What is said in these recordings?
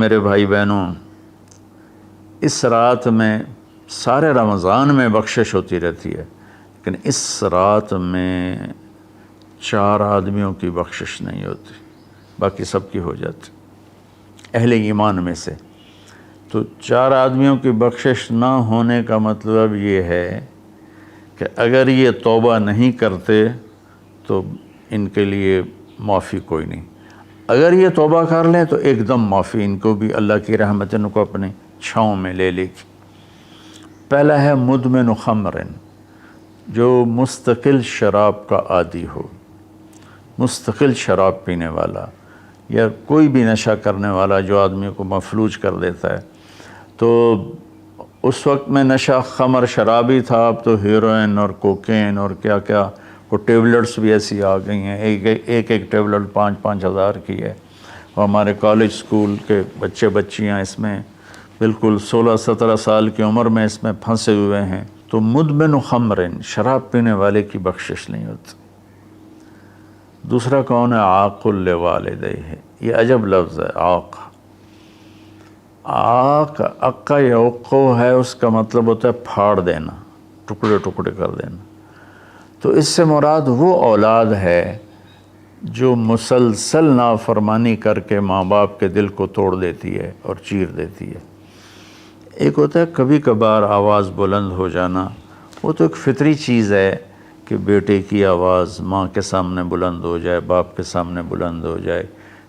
میرے بھائی بہنوں، اس رات میں سارے رمضان میں بخشش ہوتی رہتی ہے، لیکن اس رات میں 4 آدمیوں کی بخشش نہیں ہوتی، باقی سب کی ہو جاتی اہل ایمان میں سے۔ تو 4 آدمیوں کی بخشش نہ ہونے کا مطلب یہ ہے کہ اگر یہ توبہ نہیں کرتے تو ان کے لیے معافی کوئی نہیں، اگر یہ توبہ کر لیں تو ایک دم معافی، ان کو بھی اللہ کی رحمت ان کو اپنے چھاؤں میں لے لے گی۔ پہلا ہے مدمن خمر، جو مستقل شراب کا عادی ہو، مستقل شراب پینے والا یا کوئی بھی نشہ کرنے والا جو آدمی کو مفلوج کر دیتا ہے۔ تو اس وقت میں نشہ خمر شرابی تھا، اب تو ہیروئن اور کوکین اور کیا کیا وہ ٹیبلٹس بھی ایسی آ گئی ہیں، ایک ٹیبلٹ 5-5 ہزار کی ہے، اور ہمارے کالج سکول کے بچے بچیاں اس میں بالکل 16-17 سال کی عمر میں اس میں پھنسے ہوئے ہیں۔ تو مدمن خمرن، شراب پینے والے کی بخشش نہیں ہوتی۔ دوسرا کون ہے؟ عاق لوالدیہ، یہ عجب لفظ ہے، عاق۔ عاق، عقا یعقو ہے، اس کا مطلب ہوتا ہے پھاڑ دینا، ٹکڑے ٹکڑے کر دینا۔ تو اس سے مراد وہ اولاد ہے جو مسلسل نافرمانی کر کے ماں باپ کے دل کو توڑ دیتی ہے اور چیر دیتی ہے۔ ایک ہوتا ہے کبھی کبھار آواز بلند ہو جانا، وہ تو ایک فطری چیز ہے کہ بیٹے کی آواز ماں کے سامنے بلند ہو جائے، باپ کے سامنے بلند ہو جائے،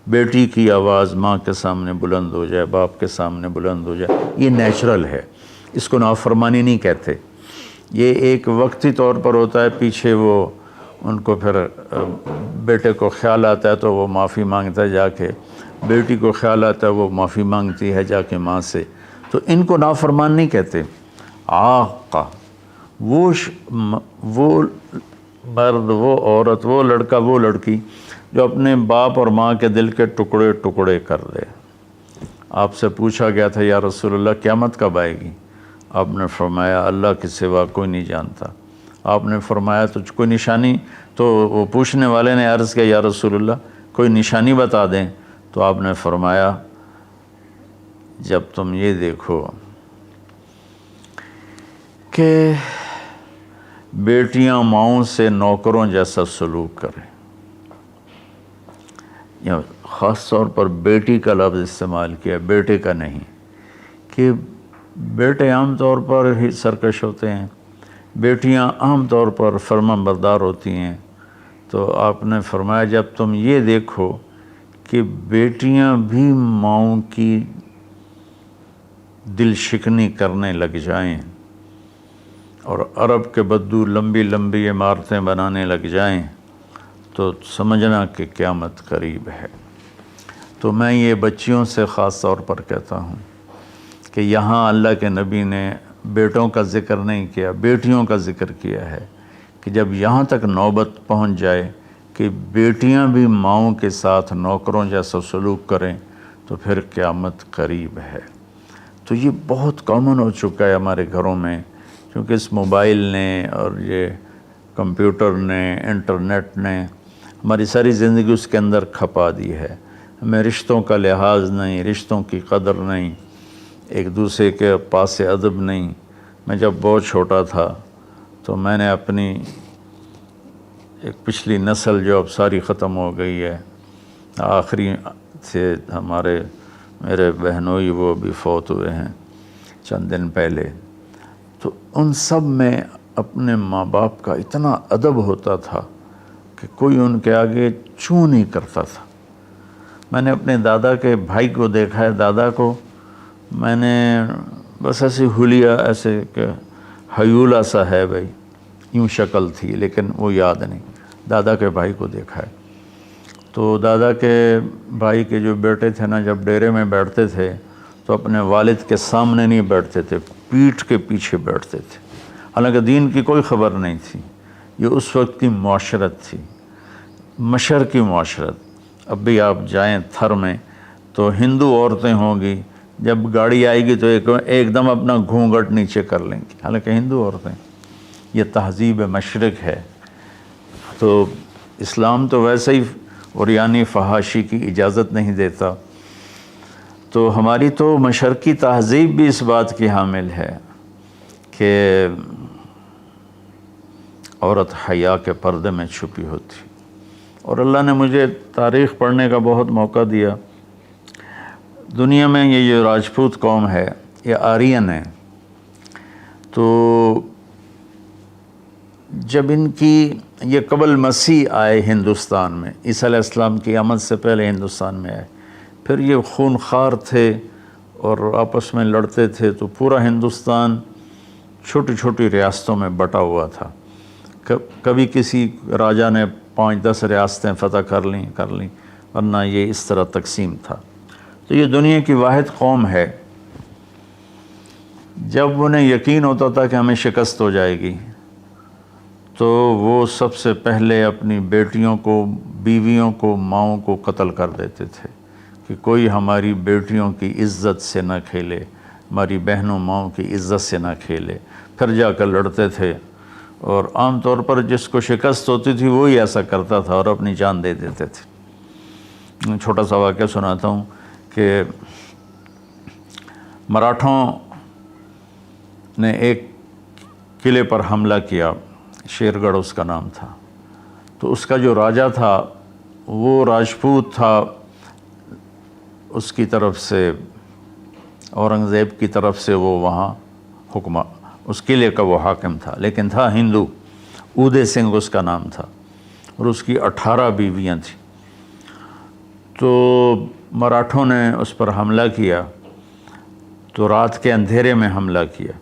بیٹی کی آواز ماں کے سامنے بلند ہو جائے، باپ کے سامنے بلند ہو جائے، یہ نیچرل ہے، اس کو نافرمانی نہیں کہتے۔ یہ ایک وقتی طور پر ہوتا ہے، پیچھے وہ ان کو پھر بیٹے کو خیال آتا ہے تو وہ معافی مانگتا ہے جا کے، بیٹی کو خیال آتا ہے وہ معافی مانگتی ہے جا کے ماں سے، تو ان کو نافرمان نہیں کہتے۔ عاقہ، وہ مرد، وہ عورت، وہ لڑکا، وہ لڑکی جو اپنے باپ اور ماں کے دل کے ٹکڑے ٹکڑے کر دے۔ آپ سے پوچھا گیا تھا یا رسول اللہ قیامت کب آئے گی؟ آپ نے فرمایا اللہ کے سوا کوئی نہیں جانتا۔ آپ نے فرمایا تو کوئی نشانی؟ تو وہ پوچھنے والے نے عرض کیا یا رسول اللہ کوئی نشانی بتا دیں، تو آپ نے فرمایا جب تم یہ دیکھو کہ بیٹیاں ماؤں سے نوکروں جیسا سلوک کریں، یا خاص طور پر بیٹی کا لفظ استعمال کیا، بیٹے کا نہیں، کہ بیٹے عام طور پر ہی سرکش ہوتے ہیں، بیٹیاں عام طور پر فرما بردار ہوتی ہیں۔ تو آپ نے فرمایا جب تم یہ دیکھو کہ بیٹیاں بھی ماؤں کی دل شکنی کرنے لگ جائیں اور عرب کے بدو لمبی لمبی عمارتیں بنانے لگ جائیں، تو سمجھنا کہ قیامت قریب ہے۔ تو میں یہ بچیوں سے خاص طور پر کہتا ہوں کہ یہاں اللہ کے نبی نے بیٹوں کا ذکر نہیں کیا، بیٹیوں کا ذکر کیا ہے، کہ جب یہاں تک نوبت پہنچ جائے کہ بیٹیاں بھی ماؤں کے ساتھ نوکروں جیسا سلوک کریں تو پھر قیامت قریب ہے۔ تو یہ بہت کامن ہو چکا ہے ہمارے گھروں میں، کیونکہ اس موبائل نے اور یہ کمپیوٹر نے، انٹرنیٹ نے ہماری ساری زندگی اس کے اندر کھپا دی ہے۔ ہمیں رشتوں کا لحاظ نہیں، رشتوں کی قدر نہیں، ایک دوسرے کے پاس ادب نہیں۔ میں جب بہت چھوٹا تھا تو میں نے اپنی ایک پچھلی نسل جو اب ساری ختم ہو گئی ہے، آخری سے میرے بہنوئی وہ بھی فوت ہوئے ہیں چند دن پہلے، تو ان سب میں اپنے ماں باپ کا اتنا ادب ہوتا تھا کہ کوئی ان کے آگے چوں نہیں کرتا تھا۔ میں نے اپنے دادا کے بھائی کو دیکھا ہے، دادا کو میں نے بس ایسے حلیہ، ایسے کہ حیولہ سا ہے بھائی، یوں شکل تھی لیکن وہ یاد نہیں، دادا کے بھائی کو دیکھا ہے۔ تو دادا کے بھائی کے جو بیٹے تھے نا، جب ڈیرے میں بیٹھتے تھے تو اپنے والد کے سامنے نہیں بیٹھتے تھے، پیٹھ کے پیچھے بیٹھتے تھے، حالانکہ دین کی کوئی خبر نہیں تھی۔ یہ اس وقت کی معاشرت تھی، مشرقی معاشرت۔ اب بھی آپ جائیں تھر میں تو ہندو عورتیں ہوں گی، جب گاڑی آئے گی تو ایک دم اپنا گھونگھٹ نیچے کر لیں گی، حالانکہ ہندو عورتیں۔ یہ تہذیب مشرق ہے۔ تو اسلام تو ویسے ہی عریانی فحاشی کی اجازت نہیں دیتا۔ تو ہماری تو مشرقی تہذیب بھی اس بات کی حامل ہے کہ عورت حیا کے پردے میں چھپی ہوتی، اور اللہ نے مجھے تاریخ پڑھنے کا بہت موقع دیا۔ دنیا میں یہ جو راجپوت قوم ہے یہ آرین ہے، تو جب ان کی یہ قبل مسیح آئے ہندوستان میں، عیسیٰ علیہ السلام کی آمد سے پہلے ہندوستان میں آئے، پھر یہ خونخوار تھے اور آپس میں لڑتے تھے، تو پورا ہندوستان چھوٹی چھوٹی ریاستوں میں بٹا ہوا تھا۔ کبھی کسی راجا نے 5-10 ریاستیں فتح کر لیں، ورنہ یہ اس طرح تقسیم تھا۔ تو یہ دنیا کی واحد قوم ہے، جب انہیں یقین ہوتا تھا کہ ہمیں شکست ہو جائے گی تو وہ سب سے پہلے اپنی بیٹیوں کو، بیویوں کو، ماؤں کو قتل کر دیتے تھے کہ کوئی ہماری بیٹیوں کی عزت سے نہ کھیلے، ہماری بہنوں ماؤں کی عزت سے نہ کھیلے۔ پھر جا کر لڑتے تھے، اور عام طور پر جس کو شکست ہوتی تھی وہی ایسا کرتا تھا اور اپنی جان دے دیتے تھے۔ چھوٹا سا واقعہ سناتا ہوں کہ مراٹھوں نے ایک قلعے پر حملہ کیا، شیر گڑھ اس کا نام تھا، تو اس کا جو راجا تھا وہ راجپوت تھا، اس کی طرف سے اورنگزیب کی طرف سے وہ وہاں اس قلعے کا وہ حاکم تھا، لیکن تھا ہندو، اودے سنگھ اس کا نام تھا، اور اس کی 18 بیویاں تھیں۔ تو مراٹھوں نے اس پر حملہ کیا، تو رات کے اندھیرے میں حملہ کیا،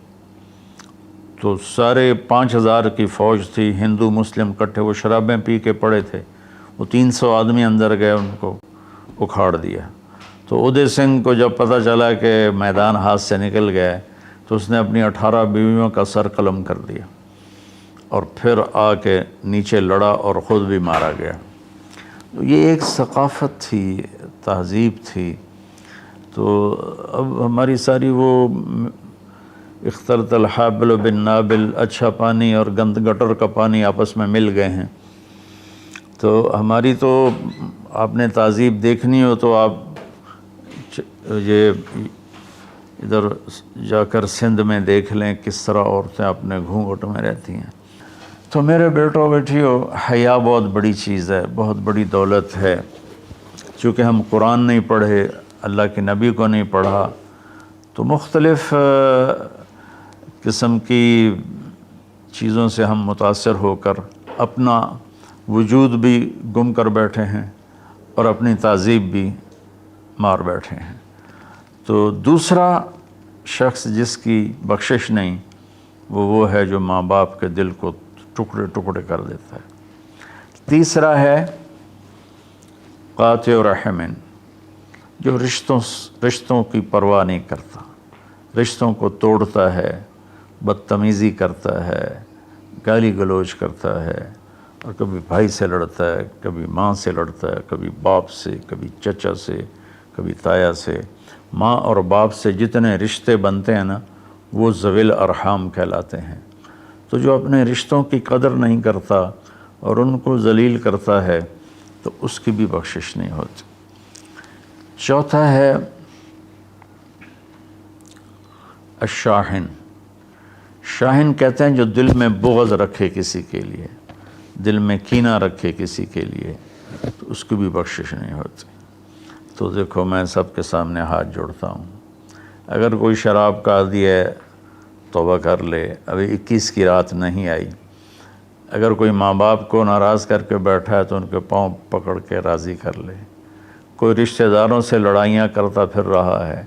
تو سارے 5000 کی فوج تھی، ہندو مسلم کٹھے، وہ شرابیں پی کے پڑے تھے، وہ 300 آدمی اندر گئے، ان کو اکھاڑ دیا۔ تو اودے سنگھ کو جب پتہ چلا کہ میدان ہاتھ سے نکل گئے تو اس نے اپنی 18 بیویوں کا سر قلم کر دیا، اور پھر آ کے نیچے لڑا اور خود بھی مارا گیا۔ تو یہ ایک ثقافت تھی، تہذیب تھی۔ تو اب ہماری ساری وہ اختلط الحابل بالنابل، اچھا پانی اور گند گٹر کا پانی آپس میں مل گئے ہیں۔ تو ہماری تو آپ نے تہذیب دیکھنی ہو تو آپ یہ ادھر جا کر سندھ میں دیکھ لیں کس طرح عورتیں اپنے گھونگھٹ میں رہتی ہیں۔ تو میرے بیٹوں بیٹیوں، حیا بہت بڑی چیز ہے، بہت بڑی دولت ہے۔ چونکہ ہم قرآن نہیں پڑھے، اللہ کے نبی کو نہیں پڑھا، تو مختلف قسم کی چیزوں سے ہم متاثر ہو کر اپنا وجود بھی گم کر بیٹھے ہیں اور اپنی تہذیب بھی مار بیٹھے ہیں۔ تو دوسرا شخص جس کی بخشش نہیں، وہ ہے جو ماں باپ کے دل کو ٹکڑے ٹکڑے کر دیتا ہے۔ تیسرا ہے قاطع رحم، جو رشتوں کی پرواہ نہیں کرتا، رشتوں کو توڑتا ہے، بدتمیزی کرتا ہے، گالی گلوچ کرتا ہے، اور کبھی بھائی سے لڑتا ہے، کبھی ماں سے لڑتا ہے، کبھی باپ سے، کبھی چچا سے، کبھی تایا سے۔ ماں اور باپ سے جتنے رشتے بنتے ہیں نا، وہ ذوی الارحام کہلاتے ہیں۔ تو جو اپنے رشتوں کی قدر نہیں کرتا اور ان کو ذلیل کرتا ہے تو اس کی بھی بخشش نہیں ہوتی۔ چوتھا ہے الشاحن۔ شاحن کہتے ہیں جو دل میں بغض رکھے کسی کے لیے، دل میں کینہ رکھے کسی کے لیے، تو اس کی بھی بخشش نہیں ہوتی۔ تو دیکھو، میں سب کے سامنے ہاتھ جوڑتا ہوں، اگر کوئی شراب کا عادی ہے توبہ کر لے، ابھی 21 کی رات نہیں آئی۔ اگر کوئی ماں باپ کو ناراض کر کے بیٹھا ہے تو ان کے پاؤں پکڑ کے راضی کر لے۔ کوئی رشتہ داروں سے لڑائیاں کرتا پھر رہا ہے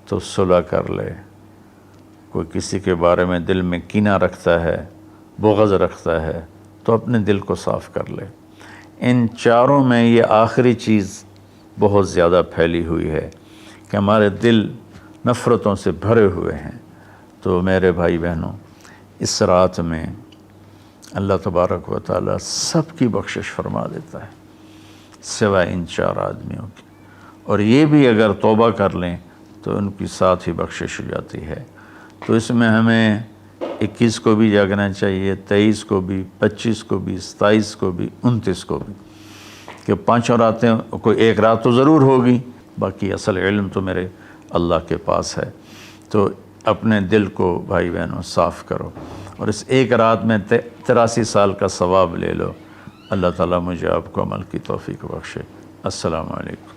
تو صلح کر لے۔ کوئی کسی کے بارے میں دل میں کینہ رکھتا ہے، بغض رکھتا ہے، تو اپنے دل کو صاف کر لے۔ ان چاروں میں یہ آخری چیز بہت زیادہ پھیلی ہوئی ہے کہ ہمارے دل نفرتوں سے بھرے ہوئے ہیں۔ تو میرے بھائی بہنوں، اس رات میں اللہ تبارک و تعالیٰ سب کی بخشش فرما دیتا ہے سوائے ان 4 آدمیوں کی، اور یہ بھی اگر توبہ کر لیں تو ان کی ساتھ ہی بخشش ہو جاتی ہے۔ تو اس میں ہمیں 21 کو بھی جاگنا چاہیے، 23 کو بھی، 25 کو بھی، 27 کو بھی، 29 کو بھی، کہ 5 راتیں، کوئی ایک رات تو ضرور ہوگی باقی اصل علم تو میرے اللہ کے پاس ہے۔ تو اپنے دل کو بھائی بہنوں صاف کرو، اور اس ایک رات میں 83 سال کا ثواب لے لو۔ اللہ تعالیٰ مجھے آپ کو عمل کی توفیق بخشے۔ السلام علیکم۔